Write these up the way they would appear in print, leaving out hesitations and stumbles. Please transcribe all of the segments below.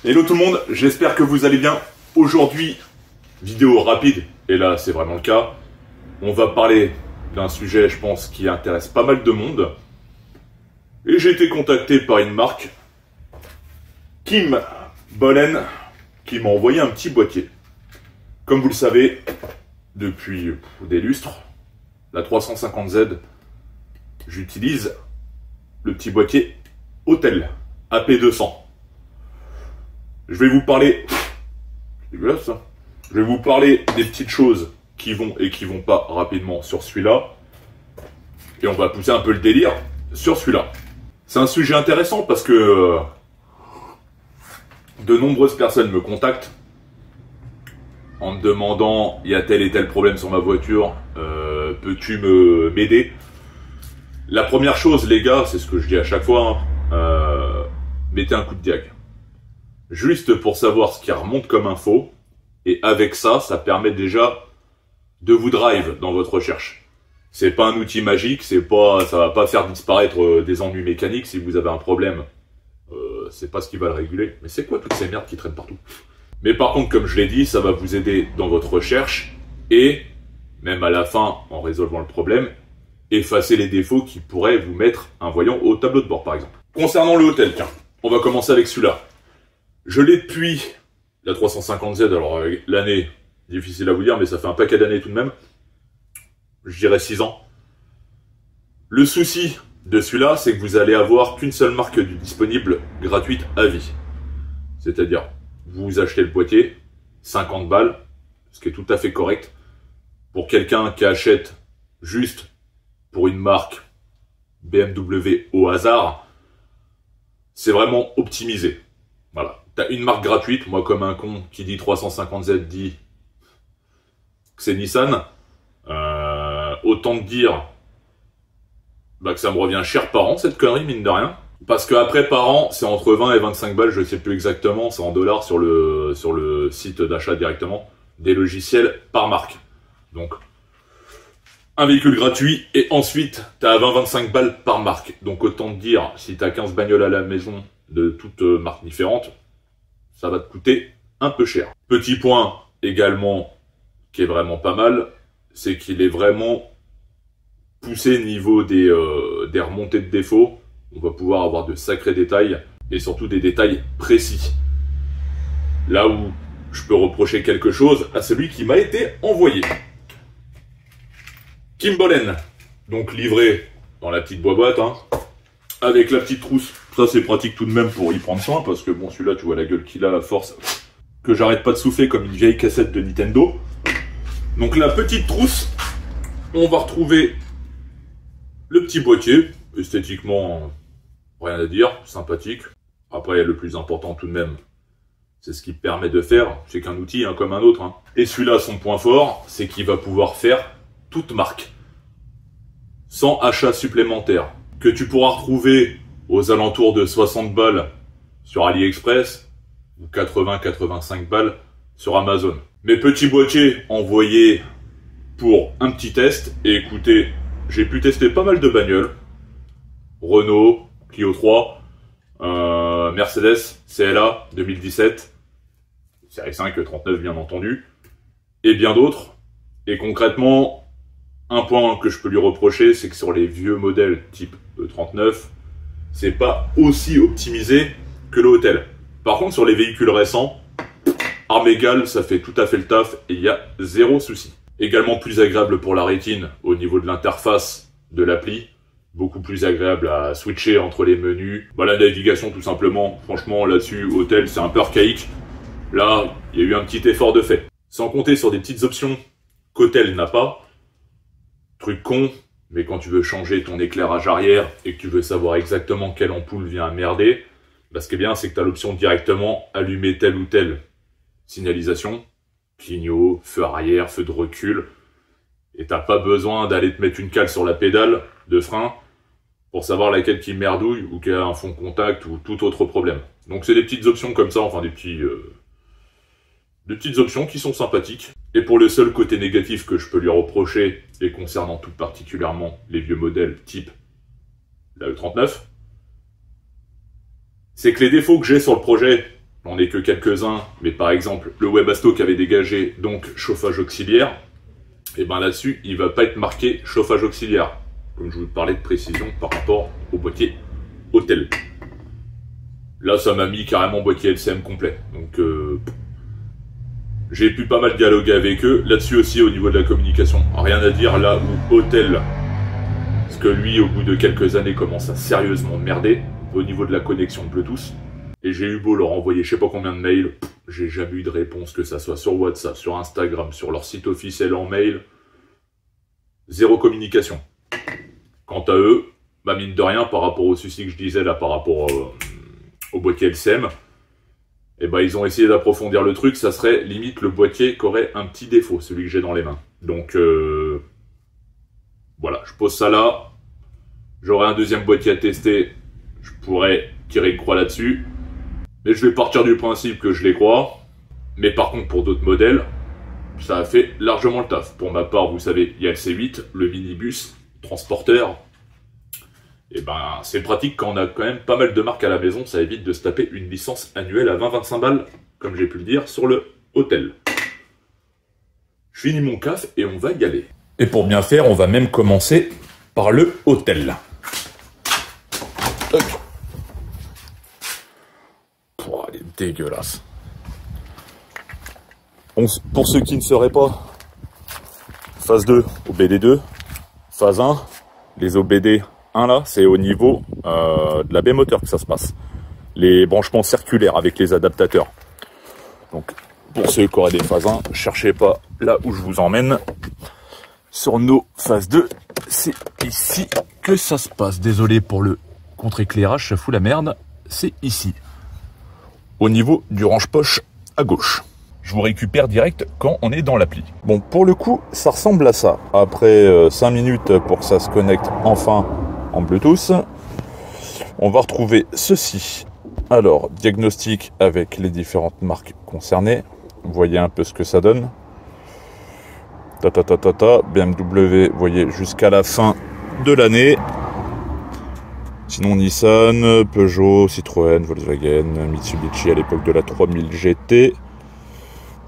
Hello tout le monde, j'espère que vous allez bien. Aujourd'hui, vidéo rapide, et là c'est vraiment le cas. On va parler d'un sujet, je pense, qui intéresse pas mal de monde. Et j'ai été contacté par une marque, Kim Bollen, qui m'a envoyé un petit boîtier. Comme vous le savez, depuis des lustres, la 350Z, j'utilise le petit boîtier Autel AP200. Je vais vous parler... C'est dégueulasse ça. Je vais vous parler des petites choses qui vont et qui vont pas rapidement sur celui-là. Et on va pousser un peu le délire sur celui-là. C'est un sujet intéressant parce que de nombreuses personnes me contactent en me demandant il y a tel et tel problème sur ma voiture, peux-tu m'aider? La première chose, les gars, c'est ce que je dis à chaque fois, hein, mettez un coup de diag. Juste pour savoir ce qui remonte comme info, et avec ça, ça permet déjà de vous drive dans votre recherche. C'est pas un outil magique, ça va pas faire disparaître des ennuis mécaniques si vous avez un problème. C'est pas ce qui va le réguler. Mais c'est quoi toutes ces merdes qui traînent partout? Mais par contre, comme je l'ai dit, ça va vous aider dans votre recherche et, même à la fin, en résolvant le problème, effacer les défauts qui pourraient vous mettre un voyant au tableau de bord, par exemple. Concernant le Autel, tiens, on va commencer avec celui-là. Je l'ai depuis la 350Z, alors l'année, difficile à vous dire, mais ça fait un paquet d'années tout de même. Je dirais 6 ans. Le souci de celui-là, c'est que vous allez avoir qu'une seule marque du disponible gratuite à vie. C'est-à-dire, vous achetez le boîtier, 50 balles, ce qui est tout à fait correct. Pour quelqu'un qui achète juste pour une marque BMW au hasard, c'est vraiment optimisé. Voilà. T'as une marque gratuite, moi comme un con qui dit 350Z dit que c'est Nissan. Autant te dire que ça me revient cher par an cette connerie, mine de rien. Parce que après par an, c'est entre 20 et 25 balles, je sais plus exactement, c'est en dollars sur le site d'achat directement, des logiciels par marque. Donc, un véhicule gratuit et ensuite, t'as 20-25 balles par marque. Donc autant te dire, si t'as 15 bagnoles à la maison de toutes marques différentes, ça va te coûter un peu cher. Petit point également qui est vraiment pas mal, c'est qu'il est vraiment poussé niveau des remontées de défauts. On va pouvoir avoir de sacrés détails et surtout des détails précis. Là où je peux reprocher quelque chose à celui qui m'a été envoyé. Kim Bollen, donc livré dans la petite boîte, hein, avec la petite trousse. Ça c'est pratique tout de même pour y prendre soin, parce que bon, celui-là tu vois la gueule qu'il a, la force que j'arrête pas de souffler comme une vieille cassette de Nintendo. Donc la petite trousse, on va retrouver le petit boîtier, esthétiquement rien à dire, sympathique. Après le plus important tout de même, c'est ce qu'il permet de faire, c'est qu'un outil hein, comme un autre. Hein. Et celui-là, son point fort, c'est qu'il va pouvoir faire toute marque, sans achat supplémentaire, que tu pourras retrouver aux alentours de 60 balles sur AliExpress ou 80-85 balles sur Amazon. Mes petits boîtiers envoyés pour un petit test, et écoutez, j'ai pu tester pas mal de bagnoles, Renault, Clio 3, Mercedes, CLA 2017, série 5, 39 bien entendu, et bien d'autres. Et concrètement, un point que je peux lui reprocher, c'est que sur les vieux modèles type E39, c'est pas aussi optimisé que le Autel. Par contre, sur les véhicules récents, arme égale, ça fait tout à fait le taf et il y a zéro souci. Également plus agréable pour la rétine au niveau de l'interface de l'appli. Beaucoup plus agréable à switcher entre les menus. Bah, la navigation tout simplement, franchement là-dessus, Autel c'est un peu archaïque. Là, il y a eu un petit effort de fait. Sans compter sur des petites options qu'Autel n'a pas. Truc con, mais quand tu veux changer ton éclairage arrière et que tu veux savoir exactement quelle ampoule vient emmerder, bah ce qui est bien, c'est que tu as l'option directement allumer telle ou telle signalisation, clignot, feu arrière, feu de recul, et t'as pas besoin d'aller te mettre une cale sur la pédale de frein pour savoir laquelle qui merdouille ou qui a un fond de contact ou tout autre problème. Donc c'est des petites options comme ça, enfin des petites options qui sont sympathiques. Et pour le seul côté négatif que je peux lui reprocher, et concernant tout particulièrement les vieux modèles type la E39, c'est que les défauts que j'ai sur le projet j'en ai que quelques-uns, mais par exemple, le Webasto qui avait dégagé donc chauffage auxiliaire, et ben là-dessus, il va pas être marqué chauffage auxiliaire, comme je vous parlais de précision par rapport au boîtier Autel. Là, ça m'a mis carrément boîtier LCM complet. Donc, j'ai pu pas mal dialoguer avec eux. Là-dessus aussi, au niveau de la communication, rien à dire là où Autel, parce que lui, au bout de quelques années, commence à sérieusement merder au niveau de la connexion Bluetooth. Et j'ai eu beau leur envoyer je sais pas combien de mails, j'ai jamais eu de réponse, que ça soit sur WhatsApp, sur Instagram, sur leur site officiel en mail. Zéro communication. Quant à eux, bah mine de rien, par rapport au souci que je disais là, par rapport au boîtier LCM, et ben ils ont essayé d'approfondir le truc, ça serait limite le boîtier qui aurait un petit défaut, celui que j'ai dans les mains. Donc voilà, je pose ça là, j'aurai un deuxième boîtier à tester, je pourrais tirer une croix là-dessus, mais je vais partir du principe que je les crois, mais par contre pour d'autres modèles, ça a fait largement le taf. Pour ma part, vous savez, il y a le C8, le minibus, transporteur. Et ben, c'est pratique quand on a quand même pas mal de marques à la maison, ça évite de se taper une licence annuelle à 20-25 balles, comme j'ai pu le dire, sur le Autel. Je finis mon CAF et on va y aller. Et pour bien faire, on va même commencer par le Autel. Oh, elle est dégueulasse. Pour ceux qui ne sauraient pas, phase 2, OBD2, phase 1, les OBD 1 là, c'est au niveau de la baie moteur que ça se passe. Les branchements circulaires avec les adaptateurs. Donc, pour ceux qui auraient des phases 1, cherchez pas là où je vous emmène. Sur nos phases 2, c'est ici que ça se passe. Désolé pour le contre-éclairage, ça fout la merde. C'est ici. Au niveau du range-poche à gauche. Je vous récupère direct quand on est dans l'appli. Bon, pour le coup, ça ressemble à ça. Après 5 minutes pour que ça se connecte enfin en Bluetooth, on va retrouver ceci. Alors, diagnostic avec les différentes marques concernées. Vous voyez un peu ce que ça donne. BMW, vous voyez, jusqu'à la fin de l'année. Sinon, Nissan, Peugeot, Citroën, Volkswagen, Mitsubishi à l'époque de la 3000 GT.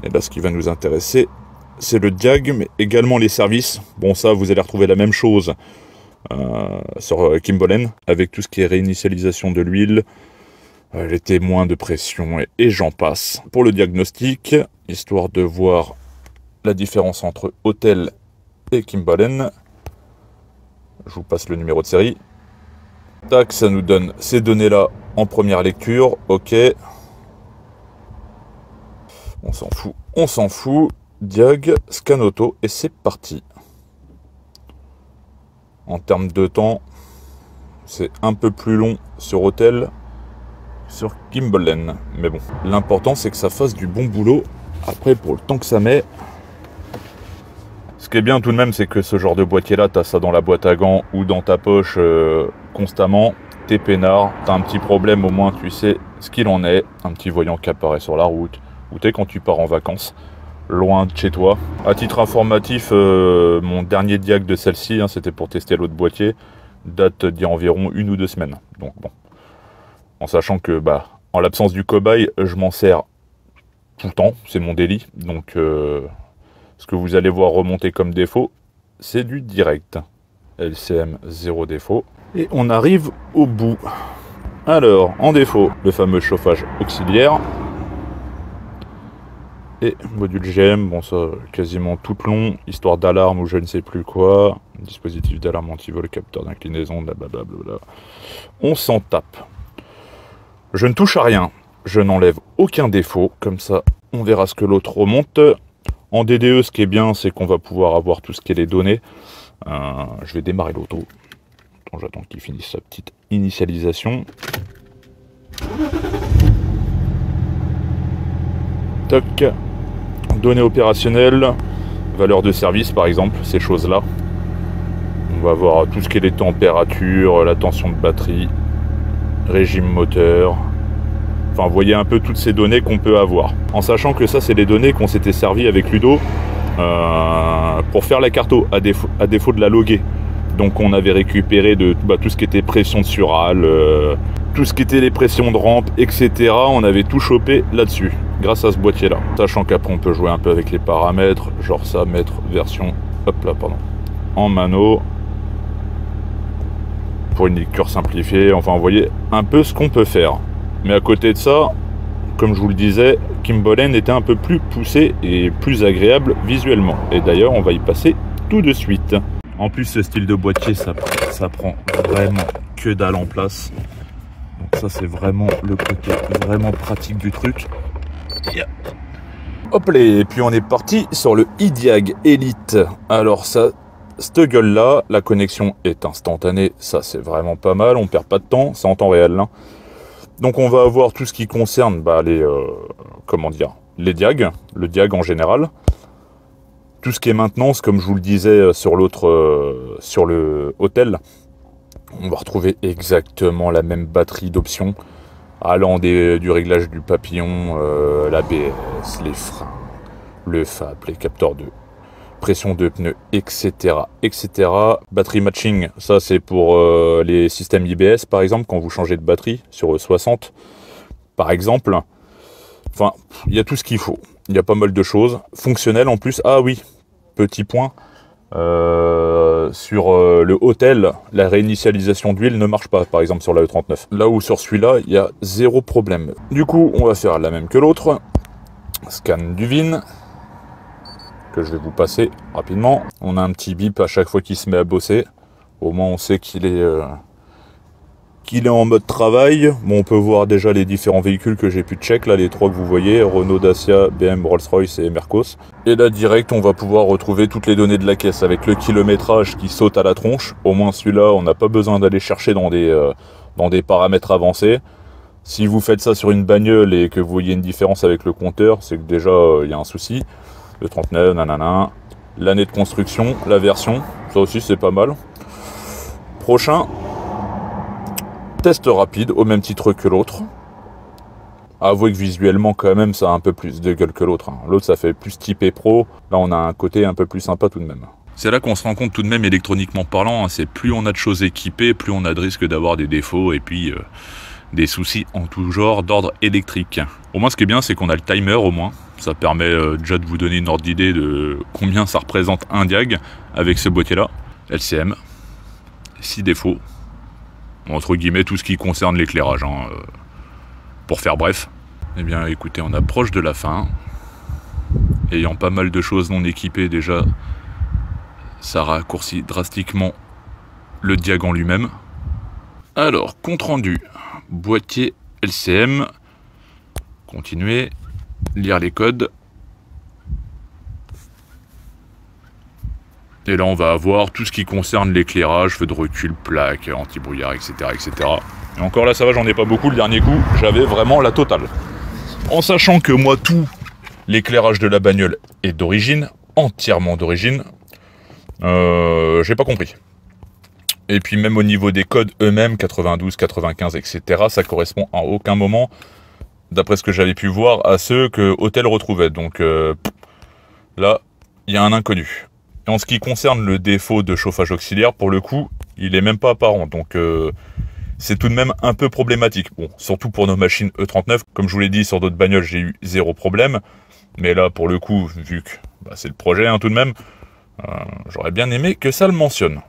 Et là, ce qui va nous intéresser, c'est le diag, mais également les services. Bon, ça, vous allez retrouver la même chose sur Kimbollen, avec tout ce qui est réinitialisation de l'huile, les témoins de pression, et j'en passe. Pour le diagnostic, histoire de voir la différence entre Autel et Kimbollen, je vous passe le numéro de série. Tac, ça nous donne ces données-là en première lecture, ok. On s'en fout, diag, scan auto, et c'est parti. En termes de temps, c'est un peu plus long sur Autel, sur Kimbollen. Mais bon, l'important c'est que ça fasse du bon boulot. Après, pour le temps que ça met, ce qui est bien tout de même, c'est que ce genre de boîtier-là, tu as ça dans la boîte à gants ou dans ta poche constamment. T'es peinard, t'as un petit problème, au moins tu sais ce qu'il en est. Un petit voyant qui apparaît sur la route. Ou t'es quand tu pars en vacances, loin de chez toi. À titre informatif, mon dernier diag de celle-ci, hein, c'était pour tester l'autre boîtier, date d'il y a environ 1 ou 2 semaines. Donc bon, en sachant que, bah, en l'absence du cobaye, je m'en sers tout le temps, c'est mon délit. Donc, ce que vous allez voir remonter comme défaut, c'est du direct. LCM, 0 défaut. Et on arrive au bout. Alors, en défaut, le fameux chauffage auxiliaire. Et module GM, bon ça quasiment tout long, histoire d'alarme ou je ne sais plus quoi, dispositif d'alarme anti-vol, capteur d'inclinaison, blablabla. On s'en tape. Je ne touche à rien, je n'enlève aucun défaut, comme ça on verra ce que l'autre remonte. En DDE, ce qui est bien, c'est qu'on va pouvoir avoir tout ce qui est les données. Je vais démarrer l'auto. J'attends qu'il finisse sa petite initialisation. Toc. Données opérationnelles, valeur de service par exemple, ces choses-là. On va voir tout ce qui est les températures, la tension de batterie, régime moteur. Enfin, vous voyez un peu toutes ces données qu'on peut avoir. En sachant que ça, c'est les données qu'on s'était servi avec Ludo pour faire la carto, à défaut de la loguer. Donc on avait récupéré de tout ce qui était pression de surale, tout ce qui était les pressions de rampe, etc. On avait tout chopé là-dessus, grâce à ce boîtier-là. Sachant qu'après, on peut jouer un peu avec les paramètres, genre ça, mettre version, hop là, pardon, en mano, pour une lecture simplifiée. Enfin, vous voyez un peu ce qu'on peut faire. Mais à côté de ça, comme je vous le disais, Kimbollen était un peu plus poussé et plus agréable visuellement. Et d'ailleurs, on va y passer tout de suite. En plus, ce style de boîtier, ça prend vraiment que dalle en place. Donc ça, c'est vraiment le côté vraiment pratique du truc. Yeah. Hop là, et puis on est parti sur le iDiag Elite. Alors ça, cette gueule-là, la connexion est instantanée. Ça, c'est vraiment pas mal. On perd pas de temps. C'est en temps réel, là. Donc on va avoir tout ce qui concerne les diags, le diag en général. Tout ce qui est maintenance, comme je vous le disais sur sur le hôtel, on va retrouver exactement la même batterie d'options, allant du réglage du papillon, l'ABS, les freins, le FAP, les capteurs de pression de pneus, etc., etc. Batterie matching, ça c'est pour les systèmes IBS par exemple, quand vous changez de batterie sur E60 par exemple. Enfin, il y a tout ce qu'il faut. Il y a pas mal de choses. Fonctionnel en plus. Ah oui, petit point. Sur le hôtel, la réinitialisation d'huile ne marche pas, par exemple sur la E39. Là où sur celui-là, il y a zéro problème. Du coup, on va faire la même que l'autre. Scan du VIN, que je vais vous passer rapidement. On a un petit bip à chaque fois qu'il se met à bosser. Au moins, on sait qu'il est en mode travail. Bon, on peut voir déjà les différents véhicules que j'ai pu check, là les trois que vous voyez, Renault, Dacia, BM, Rolls-Royce et Mercos. Et là direct on va pouvoir retrouver toutes les données de la caisse avec le kilométrage qui saute à la tronche. Au moins celui-là, on n'a pas besoin d'aller chercher dans des paramètres avancés. Si vous faites ça sur une bagnole et que vous voyez une différence avec le compteur, c'est que déjà il y a un souci. Le 39, nanana. L'année de construction, la version, ça aussi c'est pas mal. Prochain. Test rapide, au même titre que l'autre. Avouez que visuellement, quand même, ça a un peu plus de gueule que l'autre. L'autre, ça fait plus typé pro. Là, on a un côté un peu plus sympa tout de même. C'est là qu'on se rend compte tout de même, électroniquement parlant, c'est plus on a de choses équipées, plus on a de risques d'avoir des défauts et puis des soucis en tout genre d'ordre électrique. Au moins, ce qui est bien, c'est qu'on a le timer au moins. Ça permet déjà de vous donner une ordre d'idée de combien ça représente un diag avec ce boîtier-là. LCM, 6 défauts. Entre guillemets, tout ce qui concerne l'éclairage. Pour faire bref. Eh bien, écoutez, on approche de la fin. Ayant pas mal de choses non équipées déjà, ça raccourcit drastiquement le diag en lui-même. Alors, compte rendu. Boîtier LCM. Continuer. Lire les codes. Et là, on va avoir tout ce qui concerne l'éclairage, feu de recul, plaque, anti-brouillard, etc., etc. Et encore là, ça va, j'en ai pas beaucoup. Le dernier coup, j'avais vraiment la totale. En sachant que moi, tout l'éclairage de la bagnole est d'origine, entièrement d'origine, j'ai pas compris. Et puis même au niveau des codes eux-mêmes, 92, 95, etc., ça correspond à aucun moment, d'après ce que j'avais pu voir, à ceux que Hôtel retrouvait. Donc là, il y a un inconnu. Et en ce qui concerne le défaut de chauffage auxiliaire, pour le coup, il est même pas apparent. Donc c'est tout de même un peu problématique. Bon, surtout pour nos machines E39. Comme je vous l'ai dit, sur d'autres bagnoles, j'ai eu zéro problème. Mais là, pour le coup, vu que c'est le projet tout de même, j'aurais bien aimé que ça le mentionne.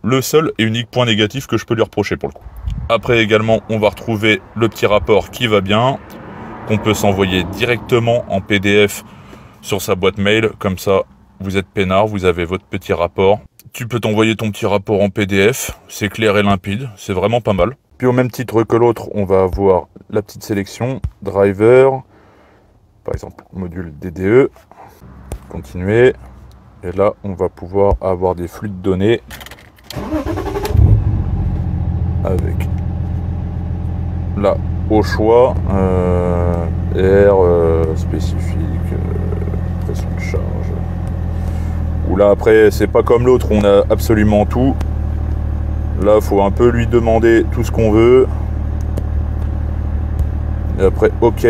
Le seul et unique point négatif que je peux lui reprocher pour le coup. Après également, on va retrouver le petit rapport qui va bien, qu'on peut s'envoyer directement en PDF sur sa boîte mail. Comme ça, vous êtes peinard, vous avez votre petit rapport. Tu peux t'envoyer ton petit rapport en PDF, c'est clair et limpide, c'est vraiment pas mal. Puis au même titre que l'autre, on va avoir la petite sélection, driver, par exemple module DDE, continuer. Et là, on va pouvoir avoir des flux de données avec là, au choix, air spécifique, pression de charge. Ou là après c'est pas comme l'autre, on a absolument tout. Là il faut un peu lui demander tout ce qu'on veut. Et après ok.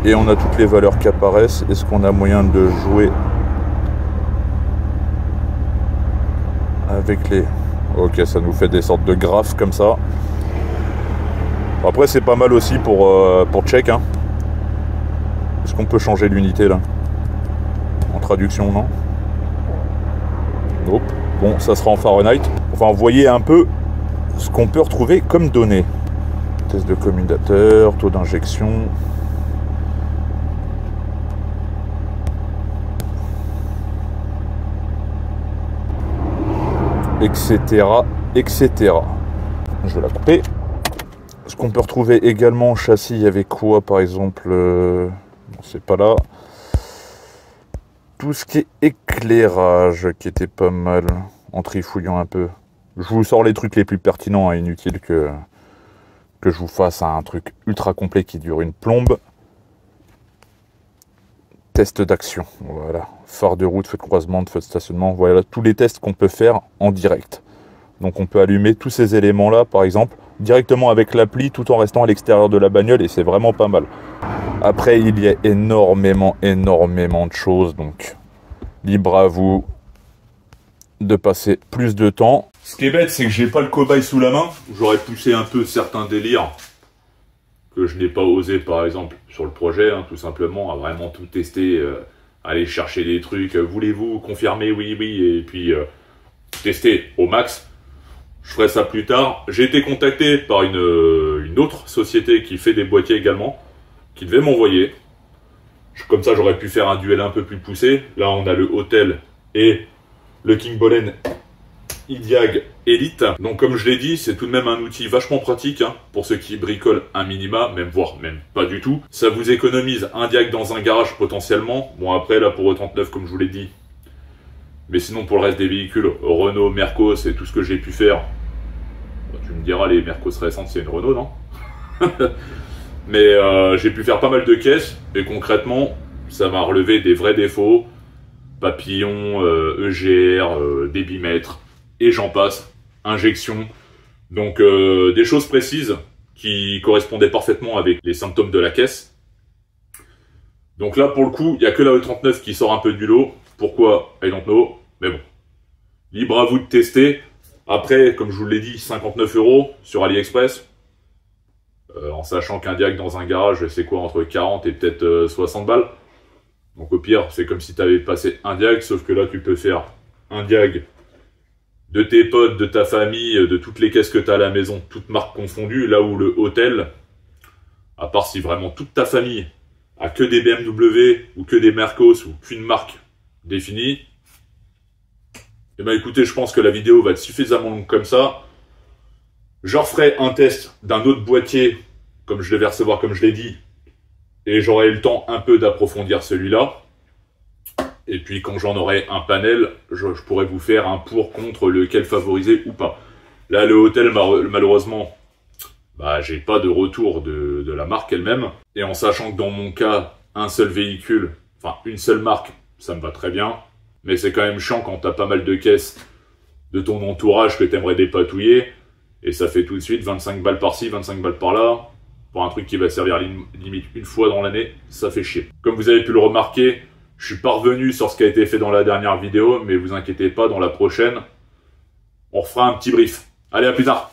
Et on a toutes les valeurs qui apparaissent. Est-ce qu'on a moyen de jouer avec les... Ok, ça nous fait des sortes de graphes comme ça. Après c'est pas mal aussi pour check. Hein. Est-ce qu'on peut changer l'unité là? En traduction, non? Nope. Bon, ça sera en Fahrenheit. Enfin, vous voyez un peu ce qu'on peut retrouver comme données. Test de commutateur, taux d'injection. Etc. etc. Je vais la couper. Ce qu'on peut retrouver également au châssis, il y avait quoi par exemple non, c'est pas là. Tout ce qui est éclairage qui était pas mal en trifouillant un peu. Je vous sors les trucs les plus pertinents, hein, inutile que je vous fasse un truc ultra complet qui dure une plombe. Test d'action, voilà. Phare de route, feu de croisement, feu de stationnement, voilà tous les tests qu'on peut faire en direct. Donc on peut allumer tous ces éléments là par exemple directement avec l'appli tout en restant à l'extérieur de la bagnole et c'est vraiment pas mal. Après il y a énormément de choses donc libre à vous de passer plus de temps. Ce qui est bête c'est que j'ai pas le cobaye sous la main. J'aurais poussé un peu certains délires que je n'ai pas osé par exemple sur le projet, hein, tout simplement à vraiment tout tester, aller chercher des trucs, voulez-vous confirmer oui et puis tester au max. Je ferai ça plus tard. J'ai été contacté par une autre société qui fait des boîtiers également, qui devait m'envoyer. Comme ça, j'aurais pu faire un duel un peu plus poussé. Là, on a le Hôtel et le King Bolen Idiag Elite. Donc, comme je l'ai dit, c'est tout de même un outil vachement pratique hein, pour ceux qui bricolent un minima, voire même pas du tout. Ça vous économise un diag dans un garage potentiellement. Bon, après, là, pour E39, comme je vous l'ai dit. Mais sinon, pour le reste des véhicules, Renault, Mercos et tout ce que j'ai pu faire, tu me diras, les Mercos récentes, c'est une Renault, non? Mais j'ai pu faire pas mal de caisses, et concrètement, ça m'a relevé des vrais défauts. Papillon, EGR, débitmètre, et j'en passe. Injection. Donc, des choses précises qui correspondaient parfaitement avec les symptômes de la caisse. Donc là, pour le coup, il n'y a que la E39 qui sort un peu du lot. Pourquoi? I don't know. Mais bon. Libre à vous de tester. Après, comme je vous l'ai dit, 59 € sur AliExpress. En sachant qu'un diag dans un garage, c'est quoi? Entre 40 et peut-être 60 balles. Donc au pire, c'est comme si tu avais passé un diag, sauf que là, tu peux faire un diag de tes potes, de ta famille, de toutes les caisses que tu as à la maison, toutes marques confondues. Là où le Hôtel, à part si vraiment toute ta famille a que des BMW ou que des Mercos ou qu'une marque définie, et ben écoutez, je pense que la vidéo va être suffisamment longue comme ça. Je referai un test d'un autre boîtier, comme je devais recevoir, comme je l'ai dit, et j'aurai le temps un peu d'approfondir celui-là. Et puis quand j'en aurai un panel, je pourrai vous faire un pour contre lequel favoriser ou pas. Là, le Hôtel, malheureusement, bah, j'ai pas de retour de la marque elle-même. Et en sachant que dans mon cas, un seul véhicule, enfin une seule marque, ça me va très bien. Mais c'est quand même chiant quand t'as pas mal de caisses de ton entourage que t'aimerais dépatouiller. Et ça fait tout de suite 25 balles par-ci, 25 balles par-là. Pour un truc qui va servir limite une fois dans l'année, ça fait chier. Comme vous avez pu le remarquer, je suis pas revenu sur ce qui a été fait dans la dernière vidéo. Mais vous inquiétez pas, dans la prochaine, on refera un petit brief. Allez, à plus tard!